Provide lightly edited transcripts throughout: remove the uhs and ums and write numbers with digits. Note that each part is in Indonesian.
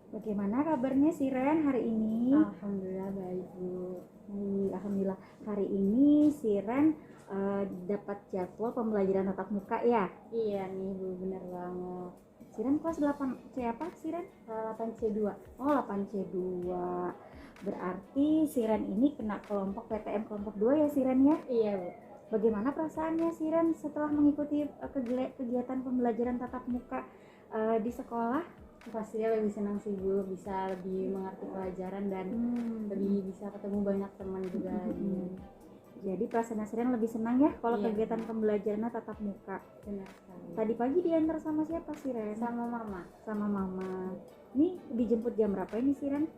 Bagaimana kabarnya Siren hari ini? Alhamdulillah baik, Bu. Alhamdulillah. Hari ini Siren dapat jadwal pembelajaran tatap muka ya? Iya nih, Bu, bener banget. Siren kelas 8 C apa Siren? 8C2. Oh, 8C2. Berarti Siren ini kena kelompok PTM kelompok 2 ya Siren ya? Iya, Bu. Bagaimana perasaannya Siren setelah mengikuti kegiatan pembelajaran tatap muka di sekolah? Pastinya lebih senang sih, Bu, bisa lebih mengerti pelajaran dan lebih bisa ketemu banyak teman juga. Jadi perasaan Siren lebih senang ya kalau Iya. kegiatan pembelajarannya tatap muka. Benar sekali. Tadi pagi diantar sama siapa Siren? Sama Mama. Sama Mama. Ini dijemput jam berapa ini Siren?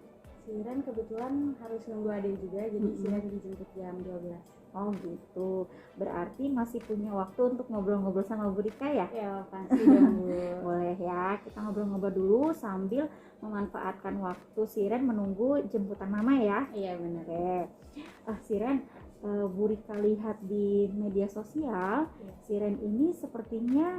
Siren kebetulan harus nunggu adik juga, jadi Siren dijemput jam 12. Oh gitu. Berarti masih punya waktu untuk ngobrol-ngobrol sama Bu Rika ya? Ya, pasti dong, Bu. Boleh ya, kita ngobrol-ngobrol dulu sambil memanfaatkan waktu Siren menunggu jemputan Mama ya. Iya, benar. Oke. Siren, Bu Rika lihat di media sosial, Siren ini sepertinya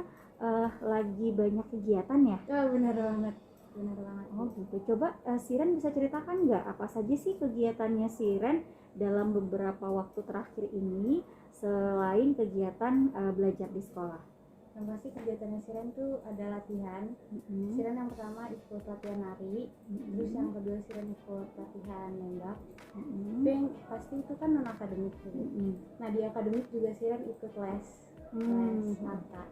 lagi banyak kegiatan ya? Oh, benar banget. Benar banget. Oh gitu. Coba Siren bisa ceritakan nggak apa saja sih kegiatannya Siren dalam beberapa waktu terakhir ini selain kegiatan belajar di sekolah? Yang pasti kegiatannya Siren tuh ada latihan. Siren yang pertama ikut latihan nari, terus yang kedua Siren ikut latihan nembak. Itu yang pasti itu kan non akademik gitu. Nah, di akademik juga Siren ikut les mata.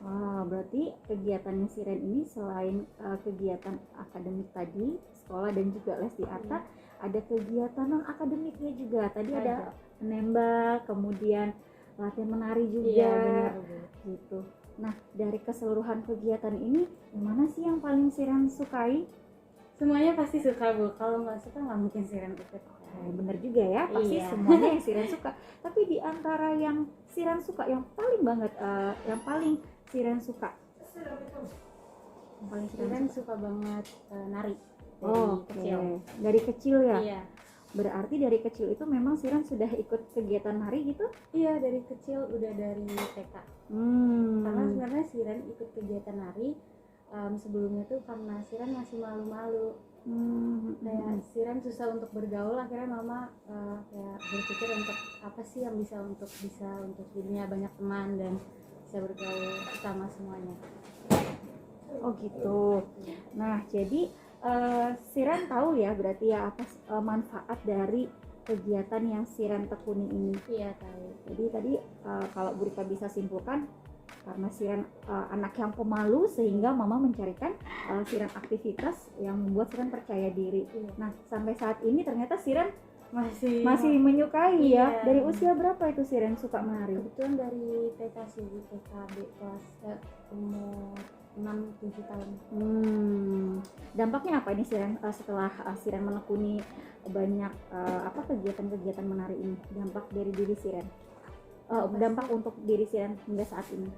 Wah, berarti kegiatannya Siren ini selain kegiatan akademik tadi, sekolah dan juga les di Arta, ada kegiatan non akademiknya juga. Tadi ada menembak, kemudian latihan menari juga. Iya, benar, Bu. Gitu. Nah, dari keseluruhan kegiatan ini, mana sih yang paling Siren sukai? Semuanya pasti suka, Bu. Kalau nggak suka nggak mungkin Siren ikut. Bener juga ya, pasti Iya. semuanya yang Siren suka. Tapi di antara yang Siren suka, yang paling banget, yang paling Siren suka, yang paling Siren suka banget nari. Oh, Kecil. Dari kecil ya? Iya. Berarti dari kecil itu memang Siren sudah ikut kegiatan nari gitu? Iya, dari kecil udah dari TK. Karena sebenarnya Siren ikut kegiatan nari sebelumnya tuh karena Siren masih malu-malu. Kayak Siren susah untuk bergaul, akhirnya Mama kayak berpikir untuk apa sih yang bisa untuk dirinya banyak teman dan bisa bergaul sama semuanya. Oh gitu. Nah, jadi Siren tahu ya berarti ya apa manfaat dari kegiatan yang Siren tekuni ini. Iya, tahu. Jadi tadi kalau Bu Rika bisa simpulkan, karena Siren anak yang pemalu sehingga Mama mencarikan Siren aktivitas yang membuat Siren percaya diri. Nah, sampai saat ini ternyata Siren masih menyukai ya. Dari usia berapa itu Siren suka menari? Kebetulan dari TK sih, TKB kelas umur 6-7 tahun. Dampaknya apa ini Siren setelah Siren menekuni banyak kegiatan-kegiatan menari ini? Dampak dari diri Siren? Dampak untuk diri Siren hingga saat ini?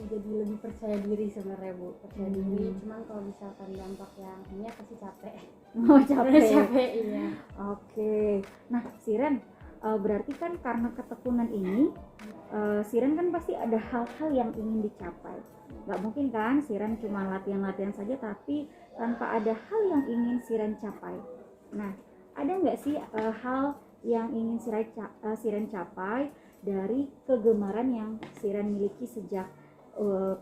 Jadi lebih percaya diri sebenarnya, Bu. Percaya diri, cuman kalau misalkan dampak yang ini pasti capek. Oh, Capek, iya. Oke. Nah, Siren, berarti kan karena ketekunan ini, Siren kan pasti ada hal-hal yang ingin dicapai. Gak mungkin kan Siren cuma latihan-latihan saja tapi tanpa ada hal yang ingin Siren capai. Nah, ada nggak sih hal yang ingin Siren capai dari kegemaran yang Siren miliki sejak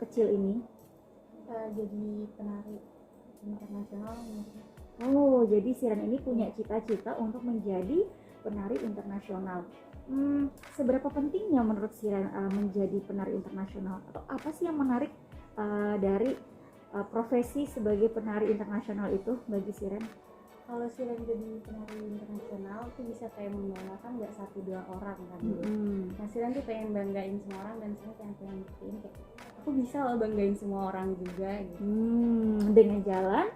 kecil ini? Jadi penari internasional. Oh, jadi Siren ini punya cita-cita untuk menjadi penari internasional. Seberapa pentingnya menurut Siren menjadi penari internasional? Atau apa sih yang menarik dari profesi sebagai penari internasional itu bagi Siren? Kalau Siren jadi penari internasional tuh bisa kayak membanggakan nggak 1-2 orang kan. Nah, Siren tuh pengen banggain semua orang dan Siren pengen buktiin kayak aku bisa loh banggain semua orang juga gitu. Dengan jalan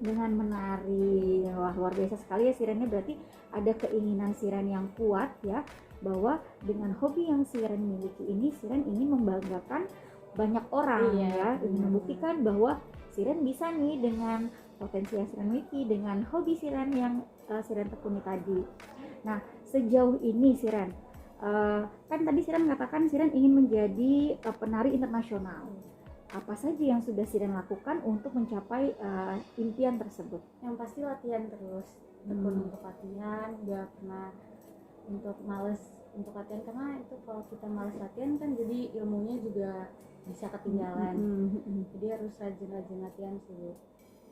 dengan menari. Wah, luar biasa sekali ya Siren. Berarti ada keinginan Siren yang kuat ya, bahwa dengan hobi yang Siren miliki ini Siren ingin membanggakan banyak orang. Ingin membuktikan bahwa Siren bisa nih dengan potensi yang Siren miliki, dengan hobi Siren yang Siren tekuni tadi. Nah, sejauh ini Siren, kan tadi Siren mengatakan Siren ingin menjadi penari internasional. apa saja yang sudah Siren lakukan untuk mencapai impian tersebut? Yang pasti latihan terus, tekun untuk latihan, gak pernah untuk males untuk latihan, karena itu kalau kita males latihan kan jadi ilmunya juga bisa ketinggalan. Jadi harus rajin-rajin latihan sih.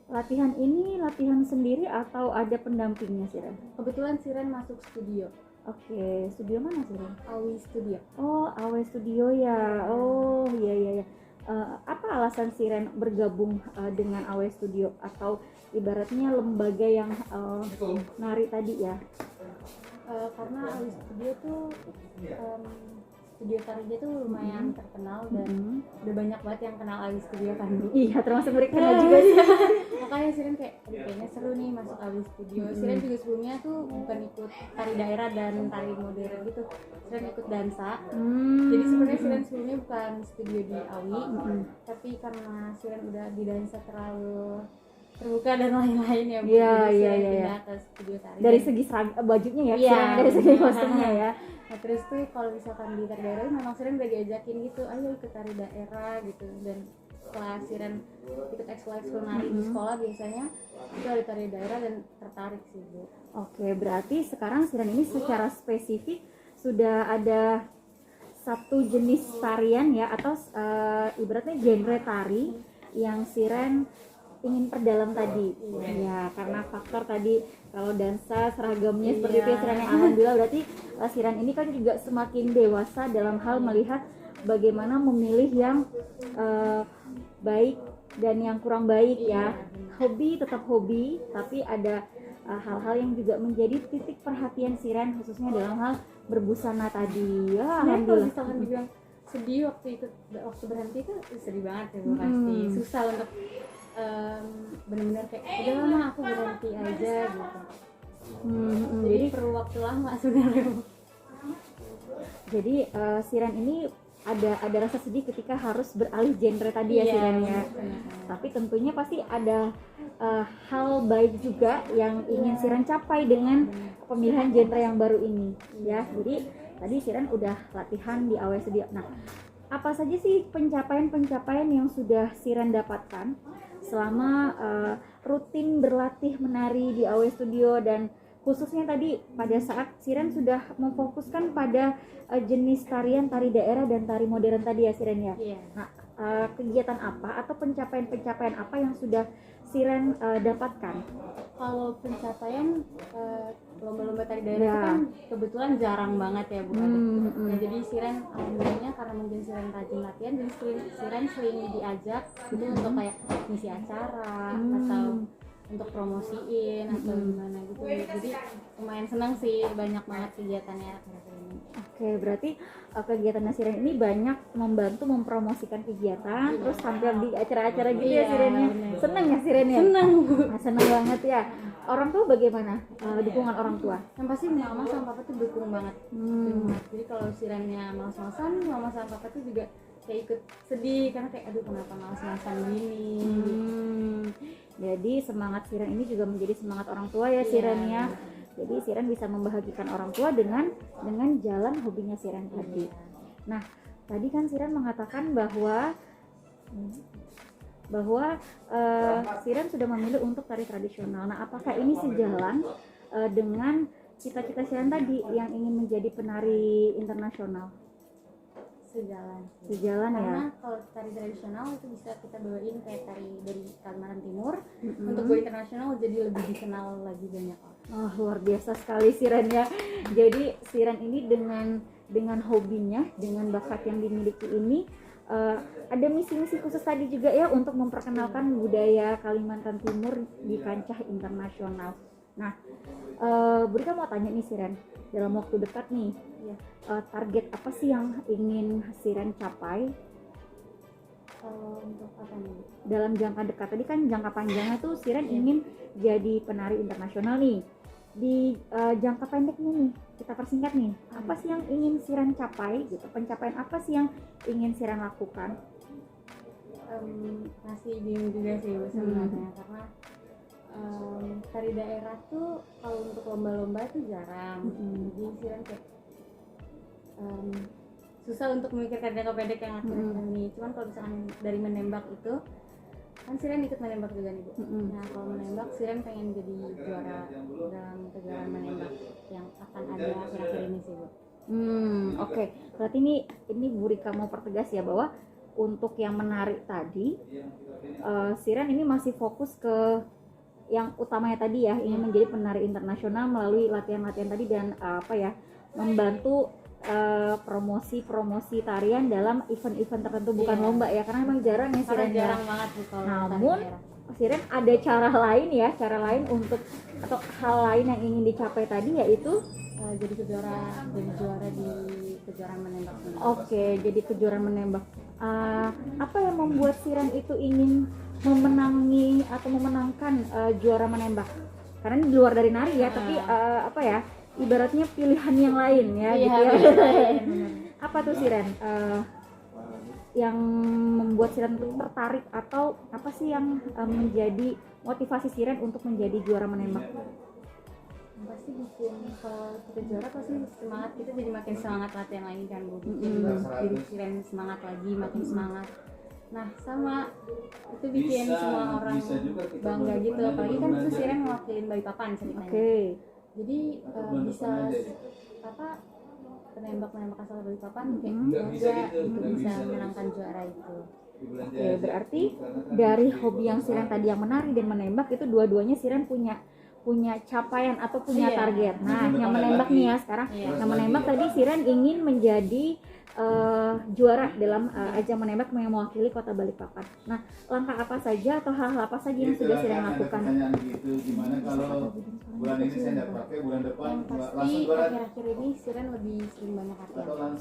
Latihan ini latihan sendiri atau ada pendampingnya Siren? Kebetulan Siren masuk studio. Oke, studio mana Siren? Awi Studio. Oh, Awe Studio ya. Oh, iya. Apa alasan Siren bergabung dengan Awe Studio, atau ibaratnya lembaga yang nari tadi ya? Karena Awi Studio tuh studio tarinya tuh lumayan terkenal dan udah banyak banget yang kenal Awi Studio kan. Iya, termasuk mereka juga sih. Makanya Siren kayak kayaknya seru nih masuk Awi Studio. Siren juga sebelumnya tuh bukan ikut tari daerah dan tari modern gitu. Siren ikut dansa. Jadi sebenarnya Siren sebelumnya bukan studio di Awi, tapi karena Siren udah di dansa terlalu terbuka dan lain-lain ya, pindah ke studio tari. Dari segi bajunya ya, iya, dari segi kostumnya ya. Nah terus tuh kalau misalkan di tari daerah memang Siren udah diajakin gitu, ayo ikut tari daerah gitu. Dan setelah Siren ikut ekskul nari di sekolah biasanya itu ada tari daerah dan tertarik sih Bu. Oke, berarti sekarang Siren ini secara spesifik sudah ada satu jenis tarian ya, atau ibaratnya genre tari yang Siren ingin perdalam tadi. Ya, karena faktor tadi kalau dansa seragamnya seperti itu ya Siren, alhamdulillah berarti Siren ini kan juga semakin dewasa dalam hal melihat bagaimana memilih yang baik dan yang kurang baik ya. Hobi tetap hobi, tapi ada hal-hal yang juga menjadi titik perhatian Siren, khususnya dalam hal berbusana tadi. Ya, alhamdulillah. Kalau misalkan dibilang sedih waktu berhenti itu sedih banget ya Bu, pasti susah untuk benar-benar kayak udah lama aku berhenti aja gitu. Jadi perlu waktu lama sebenarnya. Jadi Siren ini ada rasa sedih ketika harus beralih genre tadi ya Siren ya. Tapi tentunya pasti ada hal baik juga yang ingin Siren capai dengan pemilihan genre yang baru ini ya. Jadi tadi Siren udah latihan di Awe Studio. Nah, apa saja sih pencapaian yang sudah Siren dapatkan selama rutin berlatih menari di Awe Studio, dan khususnya tadi pada saat Siren sudah memfokuskan pada jenis tarian tari daerah dan tari modern tadi ya Siren ya. Nah, kegiatan apa atau pencapaian apa yang sudah Siren dapatkan? Kalau pencapaian lomba-lomba tari daerah itu kan kebetulan jarang banget ya Bu. Nah, jadi Siren alhamdulillahnya karena mungkin Siren rajin latihan, jadi Siren sering diajak gitu untuk kayak ngisi acara atau untuk promosiin atau gimana gitu. Jadi lumayan senang sih, banyak banget kegiatannya akhir-akhir ini. Oke, berarti kegiatan Siren ini banyak membantu mempromosikan kegiatan, terus tampil di acara-acara gitu ya Sirennya. Seneng ya Sirennya? Seneng Bu. Seneng banget ya. Orang tua bagaimana? Dukungan orang tua? Yang pasti mama sama papa tuh dukung banget. Jadi kalau Sirennya malas-malasan, mama sama papa tuh juga kayak ikut sedih karena kayak aduh kenapa malas-malasan gini. Jadi semangat Siren ini juga menjadi semangat orang tua ya Sirennya. Jadi Siren bisa membahagiakan orang tua dengan jalan hobinya Siren tadi. Nah, tadi kan Siren mengatakan bahwa Siren sudah memilih untuk tari tradisional. Nah, apakah ini sejalan dengan cita-cita Siren tadi yang ingin menjadi penari internasional? Sejalan ya. Karena kalau tari tradisional itu bisa kita bawain kayak tari dari Kalimantan Timur, untuk go internasional jadi lebih dikenal lagi banyak orang. Oh, luar biasa sekali Siren ya. Jadi Siren ini dengan hobinya, dengan bakat yang dimiliki ini ada misi-misi khusus tadi juga ya untuk memperkenalkan budaya Kalimantan Timur di kancah internasional. Nah, Burika mau tanya nih Siren, dalam waktu dekat nih, target apa sih yang ingin Siren capai? Untuk apa nih? Dalam jangka dekat, tadi kan jangka panjangnya tuh Siren ingin jadi penari internasional nih. Di jangka pendeknya nih, kita persingkat nih, apa sih yang ingin Siren capai gitu? Pencapaian apa sih yang ingin Siren lakukan? Masih bingung juga sih sebenarnya, karena tari daerah tuh kalau untuk lomba-lomba tuh jarang. Jadi Siren kayak susah untuk memikirkan jangka pendek yang akhir-akhir ini. Cuman kalau misalkan dari menembak itu kan Siren ikut menembak juga nih Bu. Nah kalau menembak Siren pengen jadi juara dalam kejuaraan menembak yang akan ada akhir-akhir ini sih Bu. Oke. Berarti ini Bu Rika mau pertegas ya bahwa untuk yang menarik tadi Siren ini masih fokus ke yang utamanya tadi ya, ingin menjadi penari internasional melalui latihan-latihan tadi dan membantu promosi tarian dalam event-event tertentu, bukan lomba ya, karena memang jarang ya Siren. Jarang banget Bu kalau namun Siren ada cara lain untuk atau hal lain yang ingin dicapai tadi, yaitu jadi juara di kejuaraan menembak. Oke, jadi kejuaraan menembak. Apa yang membuat Siren itu ingin memenangkan juara menembak? Karena ini di luar dari nari ya, tapi ibaratnya pilihan yang lain ya, gitu ya. Apa tuh Siren? Yang membuat Siren tertarik, atau apa sih yang menjadi motivasi Siren untuk menjadi juara menembak? Pasti bikin, kalau kita juara pasti semangat kita jadi makin semangat latihan lagi kan Bu. Jadi Siren semangat lagi, makin semangat. Nah sama itu bikin semua orang bangga gitu, apalagi kan itu Siren mewakilin Balikpapan ceritanya. Jadi bisa penembak asal Balikpapan kayak bangga untuk bisa menangkan juara itu. Oke, berarti dari hobi yang Siren tadi yang menari dan menembak itu dua-duanya Siren punya capaian atau punya target. Nah, yang menembak nih ya sekarang. Yang menembak tadi Siren ingin menjadi juara dalam ajang menembak yang mewakili Kota Balikpapan. Nah, langkah apa saja atau hal-hal apa saja yang sudah Siren lakukan? Gimana kalau bulan ini saya nggak pakai, bulan depan langsung juara? Akhir-akhir ini Siren lebih sering banyak latihan.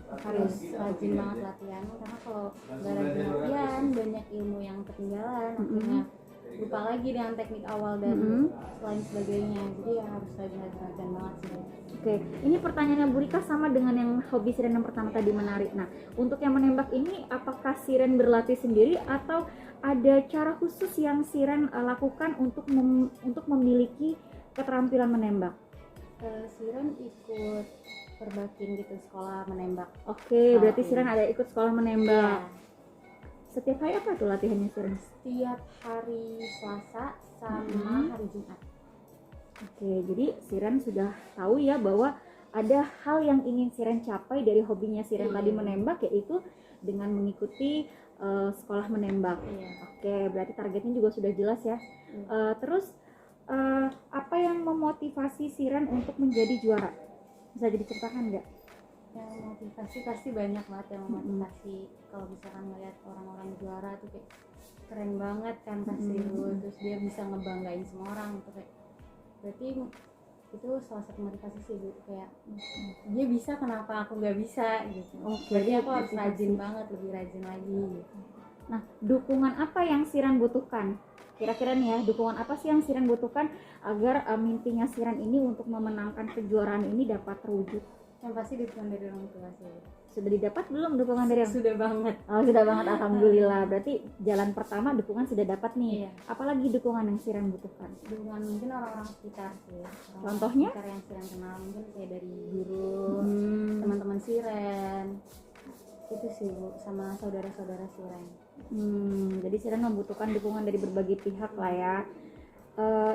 Harus rajin banget latihan, karena kalau nggak rajin latihan banyak ilmu yang ketinggalan, akhirnya lupa lagi dengan teknik awal dan lain sebagainya. Jadi ya harus rajin banget sih. Oke, ini pertanyaannya Bu Rika sama dengan yang hobi Siren yang pertama tadi, menari. Nah, untuk yang menembak ini apakah Siren berlatih sendiri atau ada cara khusus yang Siren lakukan untuk memiliki keterampilan menembak? Siren ikut perbakin gitu, sekolah menembak. Oke, berarti Siren ada ikut sekolah menembak. Setiap hari apa tuh latihannya Siren? Setiap hari Selasa sama hari Jumat. Oke, jadi Siren sudah tahu ya bahwa ada hal yang ingin Siren capai dari hobinya Siren tadi menembak, yaitu dengan mengikuti sekolah menembak. Oke, berarti targetnya juga sudah jelas ya. Terus apa yang memotivasi Siren untuk menjadi juara? Bisa diceritakan nggak? Yang motivasi pasti banyak banget yang memotivasi. Kalau misalkan ngeliat orang-orang juara tuh kayak keren banget kan pasti terus dia bisa ngebanggain semua orang tuh kayak, berarti itu salah satu motivasi sih Bu, kayak dia bisa kenapa aku nggak bisa gitu. Berarti aku harus rajin banget, lebih rajin lagi gitu. Nah, dukungan apa yang Siren butuhkan? Kira-kira nih ya, dukungan apa sih yang Siren butuhkan agar mimpinya Siren ini untuk memenangkan kejuaraan ini dapat terwujud? Yang pasti dukungan dari orang tua sih. Sudah didapat belum dukungan dari orang? Sudah banget. Oh, sudah banget, alhamdulillah. Berarti jalan pertama dukungan sudah dapat nih. Apalagi dukungan yang Siren butuhkan? Dukungan mungkin orang-orang sekitar sih. Contohnya? Sekitar yang Siren kenal, mungkin kayak dari guru, teman-teman Siren. Itu sih Bu, sama saudara-saudara Siren. Jadi Siren membutuhkan dukungan dari berbagai pihak lah ya.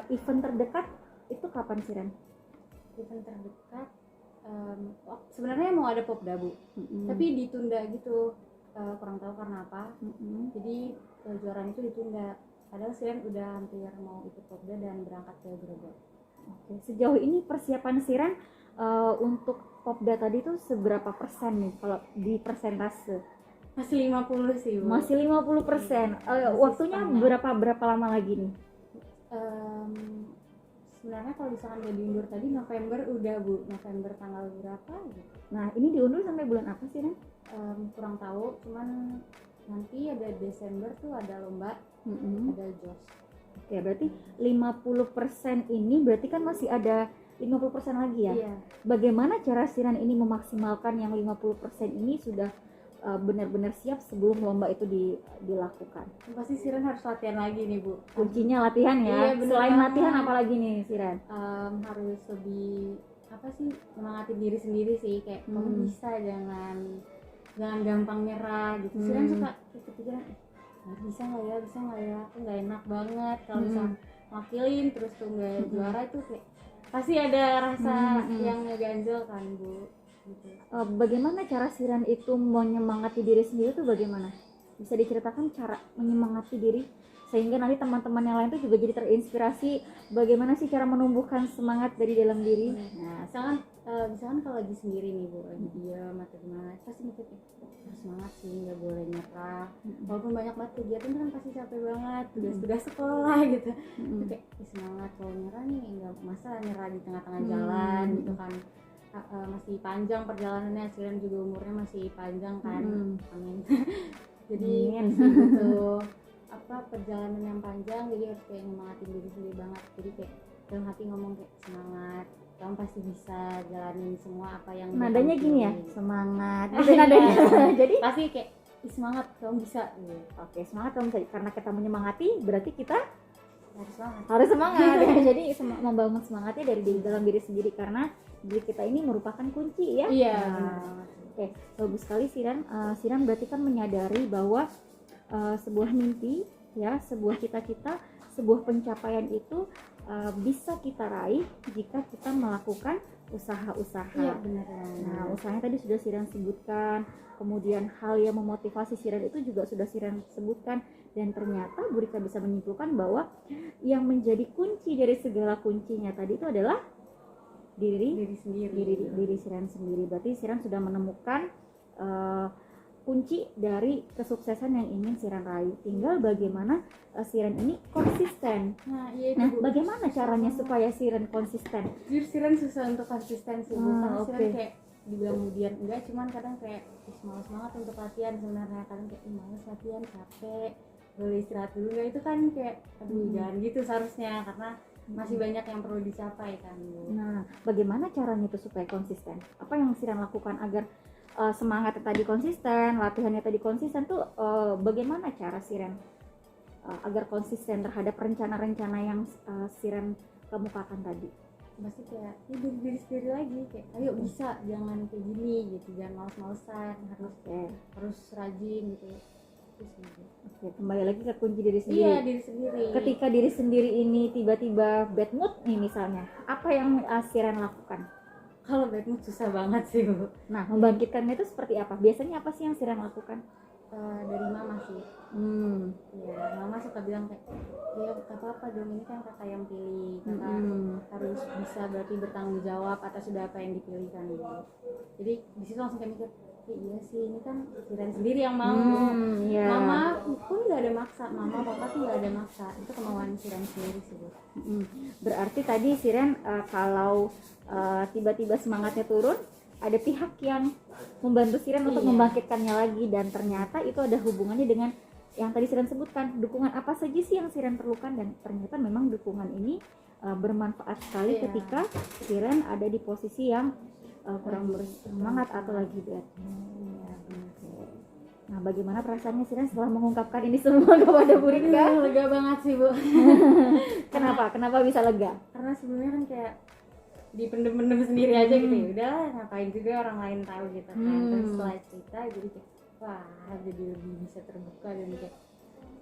Event terdekat itu kapan Siren? Event terdekat sebenarnya mau ada Popda Bu, tapi ditunda gitu, kurang tahu karena apa. Jadi kejuaraan itu ditunda, padahal Siren udah hampir mau ikut Popda dan berangkat ke Grogol. Oke, sejauh ini persiapan Siren untuk Popda tadi tuh seberapa persen nih kalau di persentase? Masih 50 sih Bu. Masih 50%. Waktunya berapa lama lagi nih? Sebenarnya kalau misalkan udah diundur tadi November udah Bu, November tanggal berapa gitu. Nah, ini diundur sampai bulan apa sih Ren? Kurang tahu, cuman nanti ada Desember tuh ada lomba, ada JOS. Oke, berarti 50% ini berarti kan masih ada 50% lagi ya? Iya. Bagaimana cara Siren ini memaksimalkan yang 50% ini sudah benar-benar siap sebelum lomba itu dilakukan? Pasti Siren harus latihan lagi nih Bu. Kuncinya latihan ya? Iya, selain latihan apalagi nih Siren? Harus lebih semangatin diri sendiri sih, kayak kamu bisa, jangan jangan gampang nyerah gitu. Siren suka kepikiran bisa nggak ya, aku nggak enak banget kalau misal ngapilin terus tuh nggak juara itu kayak pasti ada rasa yang ngeganjel kan Bu gitu. Bagaimana cara Siren itu menyemangati diri sendiri tuh bagaimana? Bisa diceritakan cara menyemangati diri sehingga nanti teman-teman yang lain tuh juga jadi terinspirasi bagaimana sih cara menumbuhkan semangat dari dalam diri. Nah misalkan kalau lagi sendiri nih Bu, lagi diam atau gimana, pasti mikir harus semangat sih, nggak boleh nyerah walaupun banyak banget kegiatan kan pasti capek banget, tugas sekolah gitu. Itu kayak semangat, kalau nyerah nih nggak masalah, nyerah di tengah-tengah jalan gitu kan. Masih panjang perjalanannya, Siren juga umurnya masih panjang kan. Amin. Jadi masih butuh perjalanan yang panjang, jadi harus kayak nyemangatin diri sendiri banget. Jadi kayak dalam hati ngomong kayak semangat, kamu pasti bisa jalanin semua apa yang nadanya gini ya, semangat gitu Iya. nadanya. Jadi pasti kayak semangat, kamu bisa gitu. oke, semangat kamu bisa, karena kita menyemangati berarti kita Harus semangat. ya. Jadi membangun semangatnya dari dalam diri sendiri, karena diri kita ini merupakan kunci ya. Iya. Oke, bagus sekali Siren. Siren berarti kan menyadari bahwa sebuah mimpi ya, sebuah cita-cita, sebuah pencapaian itu bisa kita raih jika kita melakukan usaha-usaha. Iya benar. Nah, usahanya tadi sudah Siren sebutkan, kemudian hal yang memotivasi Siren itu juga sudah Siren sebutkan, dan ternyata Bu Rika bisa menyimpulkan bahwa yang menjadi kunci dari segala kuncinya tadi itu adalah diri Siren sendiri. Berarti Siren sudah menemukan kunci dari kesuksesan yang ingin Siren raih. Tinggal bagaimana Siren ini konsisten. Nah, iya itu Nah, Bu. bagaimana caranya supaya Siren konsisten? Jujur Siren susah untuk konsisten sih Bu. Karena oke. Siren kayak dibilang kemudian enggak, cuman kadang kayak malas banget untuk latihan sebenarnya. Kadang kayak malas latihan, capek, boleh istirahat dulu nggak, itu kan kayak aduh jangan gitu seharusnya, karena masih banyak yang perlu dicapai kan Bu. Nah, bagaimana caranya itu supaya konsisten? Apa yang Siren lakukan agar semangatnya tadi konsisten, latihannya tadi konsisten tuh bagaimana cara Siren agar konsisten terhadap rencana-rencana yang Siren kemukakan tadi? Pasti kayak diri sendiri lagi, kayak ayo bisa, jangan kayak gini gitu, jangan males-malesan, harus rajin gitu. Terus gitu. Oke, kembali lagi ke kunci diri sendiri. Iya, diri sendiri. Ketika diri sendiri ini tiba-tiba bad mood nih misalnya, apa yang Siren lakukan? Kalau bad mood susah banget sih Bu. Nah, membangkitkannya itu seperti apa? Biasanya apa sih yang Siren lakukan? Dari mama sih. Ya, mama suka bilang kayak ya gak apa-apa dong, ini kan kakak yang pilih, kakak harus bisa berarti bertanggung jawab atas sudah apa yang dipilih kan gitu. Jadi di situ langsung kayak mikir iya sih, ini kan Siren sendiri yang mau. Yeah. Mama pun nggak ada maksa, mama papa tuh nggak ada maksa, itu kemauan Siren sendiri sih Bu. Berarti tadi Siren kalau tiba-tiba semangatnya turun, ada pihak yang membantu Siren untuk membangkitkannya lagi, dan ternyata itu ada hubungannya dengan yang tadi Siren sebutkan, dukungan apa saja sih yang Siren perlukan, dan ternyata memang dukungan ini bermanfaat sekali ketika Siren ada di posisi yang kurang bersemangat atau lagi bad. Nah, bagaimana perasaannya Siren setelah mengungkapkan ini semua kepada Bu Rika? Lega banget sih Bu. Kenapa bisa lega? Karena sebelumnya kan kayak dipendem-pendem sendiri aja gitu, ya udah ngapain juga orang lain tahu gitu kan. Terus setelah cerita jadi kayak wah, jadi lebih bisa terbuka, dan kayak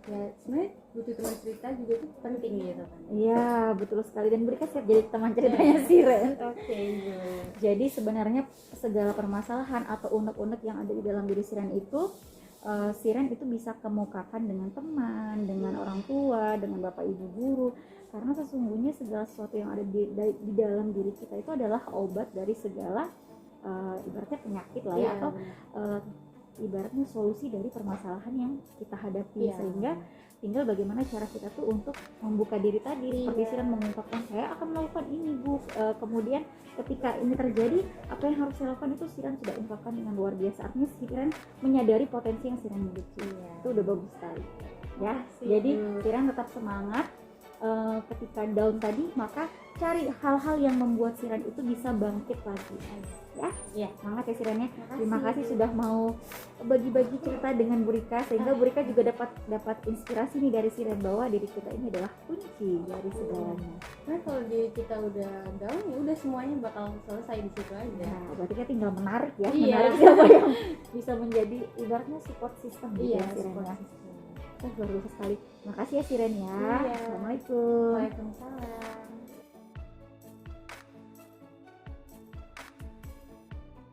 ya sebenarnya butuh teman cerita juga tuh penting gitu kan. Iya, betul sekali, dan mereka siap jadi teman ceritanya Siren. Oke, Bu. Jadi sebenarnya segala permasalahan atau unek-unek yang ada di dalam diri Siren itu Siren itu bisa kemukakan dengan teman, dengan orang tua, dengan bapak ibu guru, karena sesungguhnya segala sesuatu yang ada di dalam diri kita itu adalah obat dari segala ibaratnya penyakit lah ya, atau ibaratnya solusi dari permasalahan yang kita hadapi. Sehingga tinggal bagaimana cara kita tuh untuk membuka diri tadi, seperti Siren mengungkapkan saya akan melakukan ini Bu, kemudian ketika ini terjadi apa yang harus saya lakukan itu Siren sudah ungkapkan dengan luar biasa. Artinya Siren menyadari potensi yang Siren miliki. Itu udah bagus sekali ya. Jadi Siren tetap semangat, ketika down tadi, maka cari hal-hal yang membuat Siren itu bisa bangkit lagi. Ya, Iya. semangat ya Siren ya. Makasih. Terima kasih sudah mau bagi-bagi cerita dengan Bu Rika, sehingga Bu Rika juga dapat inspirasi nih dari Siren bahwa diri kita ini adalah kunci dari segalanya. Nah kalau diri kita udah down ya udah semuanya bakal selesai di situ aja. Nah, berarti kita tinggal menarik ya, Iya. menarik siapa yang bisa menjadi ibaratnya support system gitu Iya, ya Siren support ya. system. Luar biasa sekali. Makasih ya Siren ya. Iya. Assalamualaikum. Waalaikumsalam.